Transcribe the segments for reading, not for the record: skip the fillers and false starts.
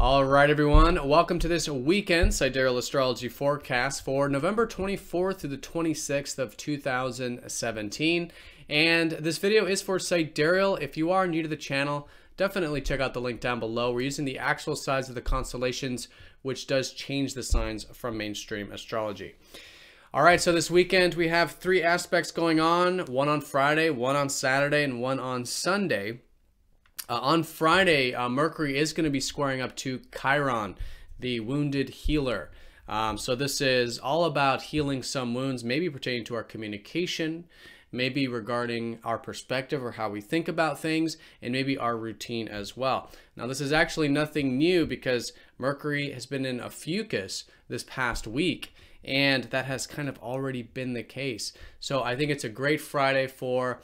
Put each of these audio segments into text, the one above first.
All right, everyone. Welcome to this weekend Sidereal Astrology forecast for November 24th through the 26th of 2017. And this video is for Sidereal. If you are new to the channel, definitely check out the link down below. We're using the actual size of the constellations, which does change the signs from mainstream astrology. All right, so this weekend we have three aspects going on, one on Friday, one on Saturday, and one on Sunday. On Friday, Mercury is going to be squaring up to Chiron, the wounded healer. So this is all about healing some wounds, maybe pertaining to our communication, maybe regarding our perspective or how we think about things, and maybe our routine as well. Now, this is actually nothing new because Mercury has been in Ophiuchus this past week, and that has kind of already been the case. So I think it's a great Friday for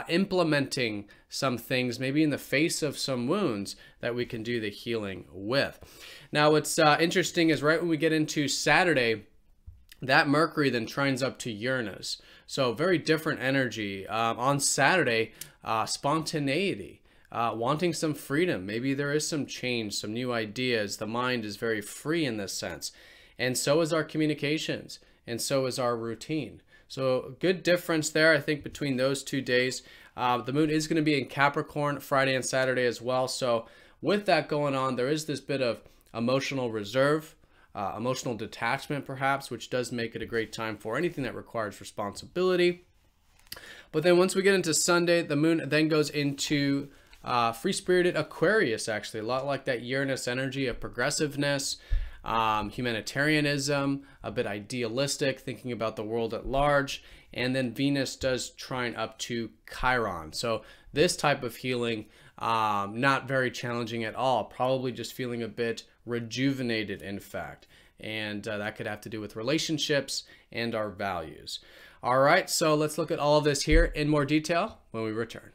implementing some things, maybe in the face of some wounds that we can do the healing with. Now, what's interesting is right when we get into Saturday, that Mercury then trines up to Uranus. So very different energy. On Saturday, spontaneity, wanting some freedom. Maybe there is some change, some new ideas. The mind is very free in this sense. And so is our communications, and so is our routine. So good difference there, I think, between those 2 days. The moon is going to be in Capricorn Friday and Saturday as well. So with that going on, there is this bit of emotional reserve, emotional detachment perhaps, which does make it a great time for anything that requires responsibility. But then once we get into Sunday, the moon then goes into free-spirited Aquarius, actually, a lot like that Uranus energy of progressiveness, humanitarianism, a bit idealistic, thinking about the world at large. And then Venus does trine up to Chiron. So this type of healing, not very challenging at all, probably just feeling a bit rejuvenated, in fact. And that could have to do with relationships and our values. All right, so let's look at all of this here in more detail when we return.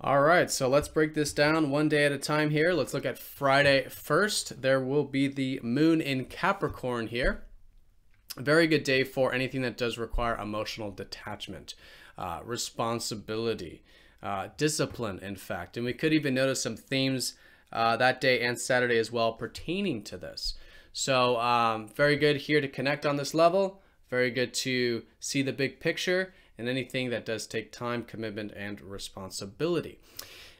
All right, so let's break this down one day at a time here. Let's look at Friday first. There will be the moon in Capricorn here. A very good day for anything that does require emotional detachment, responsibility, discipline, in fact. And we could even notice some themes that day and Saturday as well pertaining to this. So very good here to connect on this level. Very good to see the big picture and anything that does take time, commitment, and responsibility.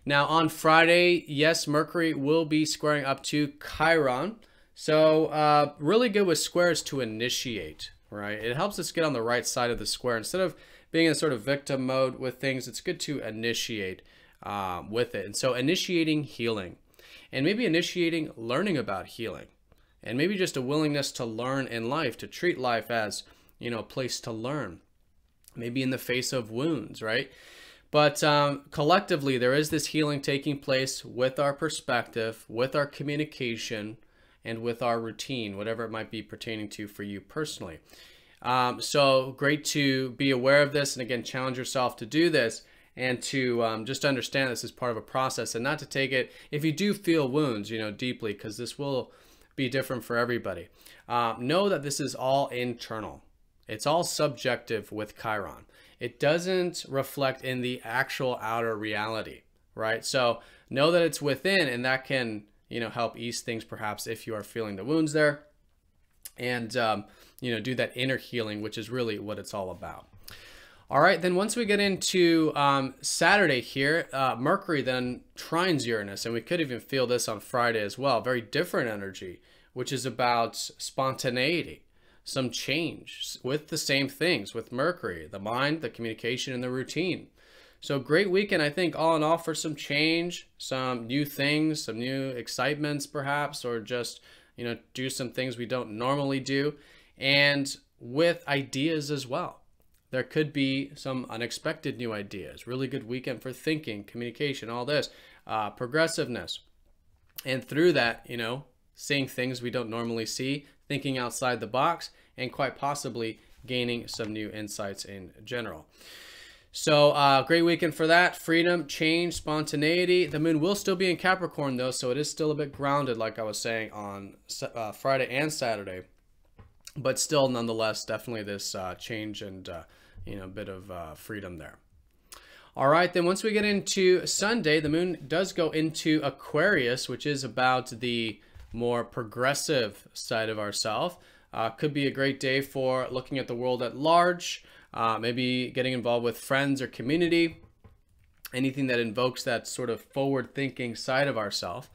Now on Friday, yes, Mercury will be squaring up to Chiron. So really good with squares to initiate, right? It helps us get on the right side of the square. Instead of being in sort of victim mode with things, it's good to initiate with it. And so initiating healing, and maybe initiating learning about healing, and maybe just a willingness to learn in life, to treat life as, you know, a place to learn. Maybe in the face of wounds, right? But collectively, there is this healing taking place with our perspective, with our communication, and with our routine, whatever it might be pertaining to for you personally. So great to be aware of this, and again, challenge yourself to do this, and to just understand this is part of a process, and not to take it, if you do feel wounds, you know, deeply, because this will be different for everybody. Know that this is all internal. It's all subjective with Chiron. It doesn't reflect in the actual outer reality, right? So know that it's within, and that can, you know, help ease things perhaps if you are feeling the wounds there, and you know, do that inner healing, which is really what it's all about. All right, then once we get into Saturday here, Mercury then trines Uranus, and we could even feel this on Friday as well. Very different energy, which is about spontaneity. Some change with the same things with Mercury, the mind, the communication, and the routine. So great weekend, I think, all in all, for some change, some new things, some new excitements perhaps, or just, you know, do some things we don't normally do, and with ideas as well. There could be some unexpected new ideas. Really good weekend for thinking, communication, all this, progressiveness. And through that, you know, seeing things we don't normally see, thinking outside the box, and quite possibly gaining some new insights in general. So great weekend for that. Freedom, change, spontaneity. The moon will still be in Capricorn though, so it is still a bit grounded, like I was saying on Friday and Saturday. But still, nonetheless, definitely this change and a bit of freedom there. All right, then once we get into Sunday, the moon does go into Aquarius, which is about the more progressive side of ourselves. Could be a great day for looking at the world at large, maybe getting involved with friends or community, anything that invokes that sort of forward-thinking side of ourselves.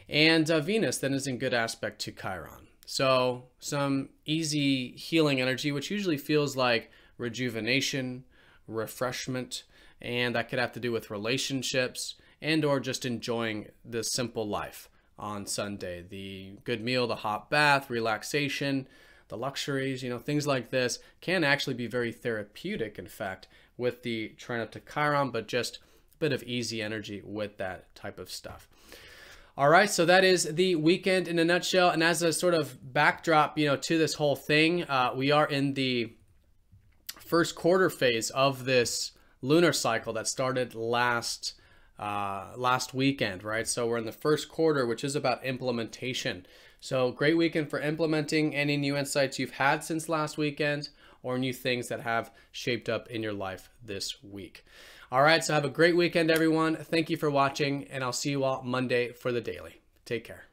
And Venus then is in good aspect to Chiron. So some easy healing energy, which usually feels like rejuvenation, refreshment, and that could have to do with relationships and or just enjoying the simple life on Sunday. The good meal, the hot bath, relaxation, the luxuries, things like this can actually be very therapeutic, in fact, with the trine up to Chiron, but just a bit of easy energy with that type of stuff. All right, so that is the weekend in a nutshell. And as a sort of backdrop, to this whole thing, we are in the first quarter phase of this lunar cycle that started last weekend, right? So we're in the first quarter, which is about implementation. So great weekend for implementing any new insights you've had since last weekend or new things that have shaped up in your life this week. All right, so have a great weekend, everyone. Thank you for watching, and I'll see you all Monday for the daily. Take care.